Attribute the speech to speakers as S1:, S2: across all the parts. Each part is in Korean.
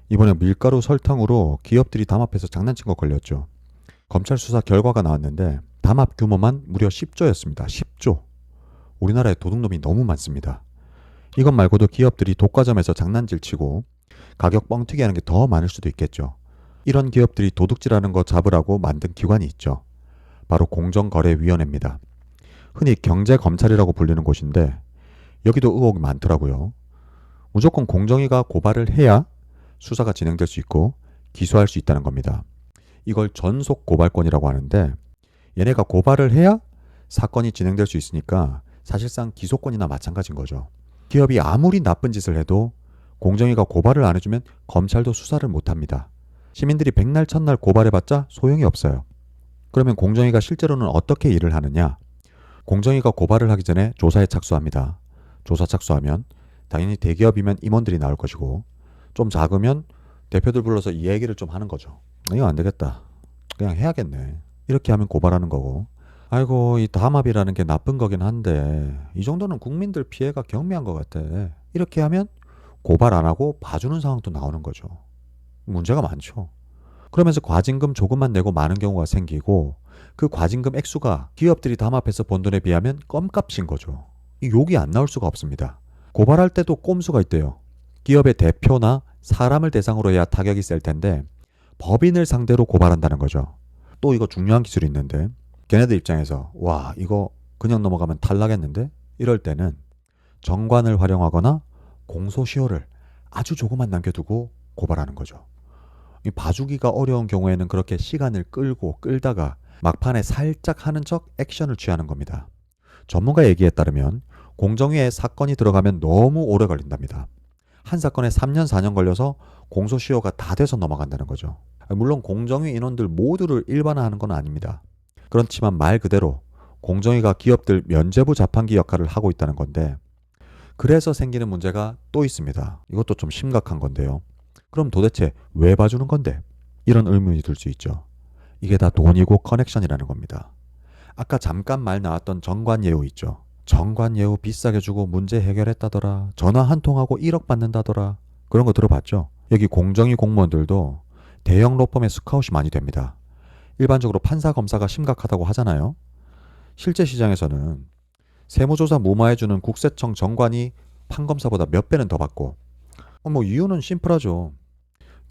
S1: 이번에 밀가루 설탕으로 기업들이 담합해서 장난친 거 걸렸죠. 검찰 수사 결과가 나왔는데 담합 규모만 무려 10조였습니다. 10조. 우리나라에 도둑놈이 너무 많습니다. 이것 말고도 기업들이 독과점에서 장난질 치고 가격 뻥튀기 하는 게 더 많을 수도 있겠죠. 이런 기업들이 도둑질하는 거 잡으라고 만든 기관이 있죠. 바로 공정거래위원회입니다. 흔히 경제검찰이라고 불리는 곳인데 여기도 의혹이 많더라고요. 무조건 공정위가 고발을 해야 수사가 진행될 수 있고 기소할 수 있다는 겁니다. 이걸 전속 고발권이라고 하는데 얘네가 고발을 해야 사건이 진행될 수 있으니까 사실상 기소권이나 마찬가지인 거죠. 기업이 아무리 나쁜 짓을 해도 공정위가 고발을 안 해주면 검찰도 수사를 못합니다. 시민들이 백날 첫날 고발해봤자 소용이 없어요. 그러면 공정위가 실제로는 어떻게 일을 하느냐? 공정위가 고발을 하기 전에 조사에 착수합니다. 조사 착수하면 당연히 대기업이면 임원들이 나올 것이고 좀 작으면 대표들 불러서 이 얘기를 좀 하는 거죠. 이거 안 되겠다. 그냥 해야겠네. 이렇게 하면 고발하는 거고. 아이고 이 담합이라는 게 나쁜 거긴 한데 이 정도는 국민들 피해가 경미한 것 같아. 이렇게 하면 고발 안 하고 봐주는 상황도 나오는 거죠. 문제가 많죠. 그러면서 과징금 조금만 내고 많은 경우가 생기고 그 과징금 액수가 기업들이 담합해서 번 돈에 비하면 껌값인 거죠. 이 욕이 안 나올 수가 없습니다. 고발할 때도 꼼수가 있대요. 기업의 대표나 사람을 대상으로 해야 타격이 셀 텐데 법인을 상대로 고발한다는 거죠. 또 이거 중요한 기술이 있는데 걔네들 입장에서 와 이거 그냥 넘어가면 탈락했는데 이럴 때는 정관을 활용하거나 공소시효를 아주 조금만 남겨두고 고발하는 거죠. 이 봐주기가 어려운 경우에는 그렇게 시간을 끌다가 막판에 살짝 하는 척 액션을 취하는 겁니다. 전문가 얘기에 따르면 공정위에 사건이 들어가면 너무 오래 걸린답니다. 한 사건에 3년 4년 걸려서 공소시효가 다 돼서 넘어간다는 거죠. 물론 공정위 인원들 모두를 일반화하는 건 아닙니다. 그렇지만 말 그대로 공정위가 기업들 면죄부 자판기 역할을 하고 있다는 건데 그래서 생기는 문제가 또 있습니다. 이것도 좀 심각한 건데요. 그럼 도대체 왜 봐주는 건데? 이런 의문이 들 수 있죠. 이게 다 돈이고 커넥션이라는 겁니다. 아까 잠깐 말 나왔던 정관예우 있죠. 정관예우 비싸게 주고 문제 해결했다더라. 전화 한 통하고 1억 받는다더라. 그런 거 들어봤죠? 여기 공정위 공무원들도 대형 로펌의 스카웃이 많이 됩니다. 일반적으로 판사 검사가 심각하다고 하잖아요. 실제 시장에서는 세무조사 무마해주는 국세청 정관이 판검사보다 몇 배는 더 받고 이유는 심플하죠.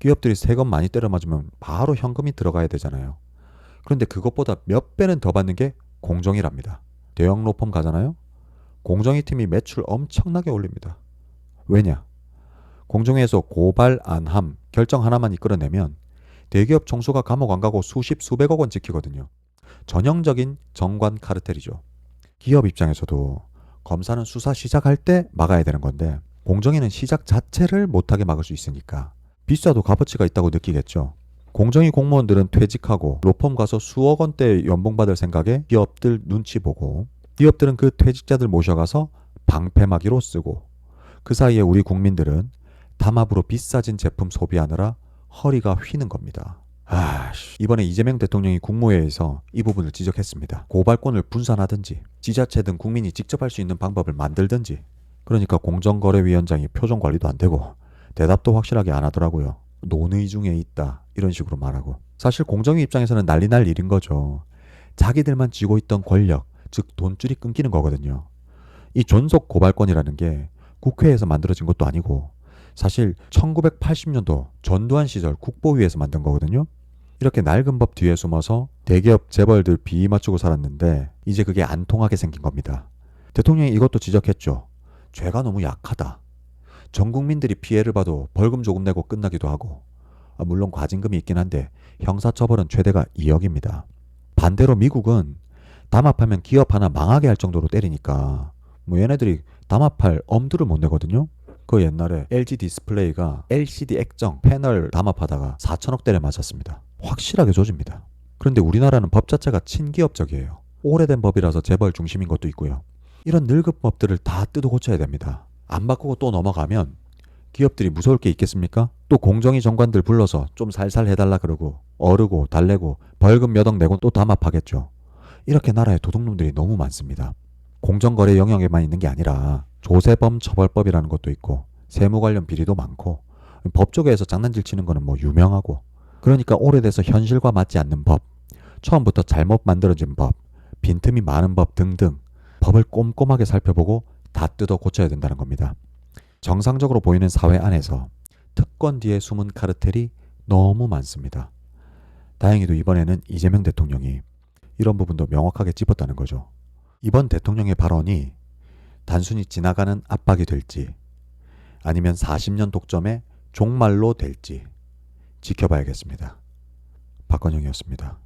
S1: 기업들이 세금 많이 때려 맞으면 바로 현금이 들어가야 되잖아요. 그런데 그것보다 몇 배는 더 받는 게 공정위랍니다. 대형 로펌 가잖아요. 공정위 팀이 매출 엄청나게 올립니다. 왜냐? 공정위에서 고발 안함 결정 하나만 이끌어내면 대기업 총수가 감옥 안 가고 수십 수백억 원 지키거든요. 전형적인 정관 카르텔이죠. 기업 입장에서도 검사는 수사 시작할 때 막아야 되는 건데 공정위는 시작 자체를 못하게 막을 수 있으니까 비싸도 값어치가 있다고 느끼겠죠. 공정위 공무원들은 퇴직하고 로펌 가서 수억 원대 연봉 받을 생각에 기업들 눈치 보고 기업들은 그 퇴직자들 모셔가서 방패막이로 쓰고 그 사이에 우리 국민들은 담합으로 비싸진 제품 소비하느라 허리가 휘는 겁니다. 이번에 이재명 대통령이 국무회의에서 이 부분을 지적했습니다. 고발권을 분산하든지 지자체 등 국민이 직접 할 수 있는 방법을 만들든지. 그러니까 공정거래위원장이 표정 관리도 안 되고 대답도 확실하게 안 하더라고요. 논의 중에 있다 이런 식으로 말하고. 사실 공정위 입장에서는 난리 날 일인 거죠. 자기들만 쥐고 있던 권력, 즉 돈줄이 끊기는 거거든요. 이 존속 고발권이라는 게 국회에서 만들어진 것도 아니고 사실 1980년도 전두환 시절 국보위에서 만든 거거든요. 이렇게 낡은 법 뒤에 숨어서 대기업 재벌들 비위 맞추고 살았는데 이제 그게 안 통하게 생긴 겁니다. 대통령이 이것도 지적했죠. 죄가 너무 약하다. 전 국민들이 피해를 봐도 벌금 조금 내고 끝나기도 하고 물론 과징금이 있긴 한데 형사처벌은 최대가 2억입니다. 반대로 미국은 담합하면 기업 하나 망하게 할 정도로 때리니까 얘네들이 담합할 엄두를 못 내거든요. 그 옛날에 LG 디스플레이가 LCD 액정 패널 담합하다가 4천억대를 맞았습니다. 확실하게 조집니다. 그런데 우리나라는 법 자체가 친기업적이에요. 오래된 법이라서 재벌 중심인 것도 있고요. 이런 늙은 법들을 다 뜯어 고쳐야 됩니다. 안 바꾸고 또 넘어가면 기업들이 무서울 게 있겠습니까? 또 공정위 정관들 불러서 좀 살살 해달라 그러고 어르고 달래고 벌금 몇 억 내고 또 담합하겠죠. 이렇게 나라에 도둑놈들이 너무 많습니다. 공정거래 영역에만 있는 게 아니라 조세범 처벌법이라는 것도 있고 세무 관련 비리도 많고 법조계에서 장난질 치는 거는 뭐 유명하고, 그러니까 오래돼서 현실과 맞지 않는 법, 처음부터 잘못 만들어진 법, 빈틈이 많은 법 등등 법을 꼼꼼하게 살펴보고 다 뜯어 고쳐야 된다는 겁니다. 정상적으로 보이는 사회 안에서 특권 뒤에 숨은 카르텔이 너무 많습니다. 다행히도 이번에는 이재명 대통령이 이런 부분도 명확하게 짚었다는 거죠. 이번 대통령의 발언이 단순히 지나가는 압박이 될지 아니면 40년 독점의 종말로 될지 지켜봐야겠습니다. 박건영이었습니다.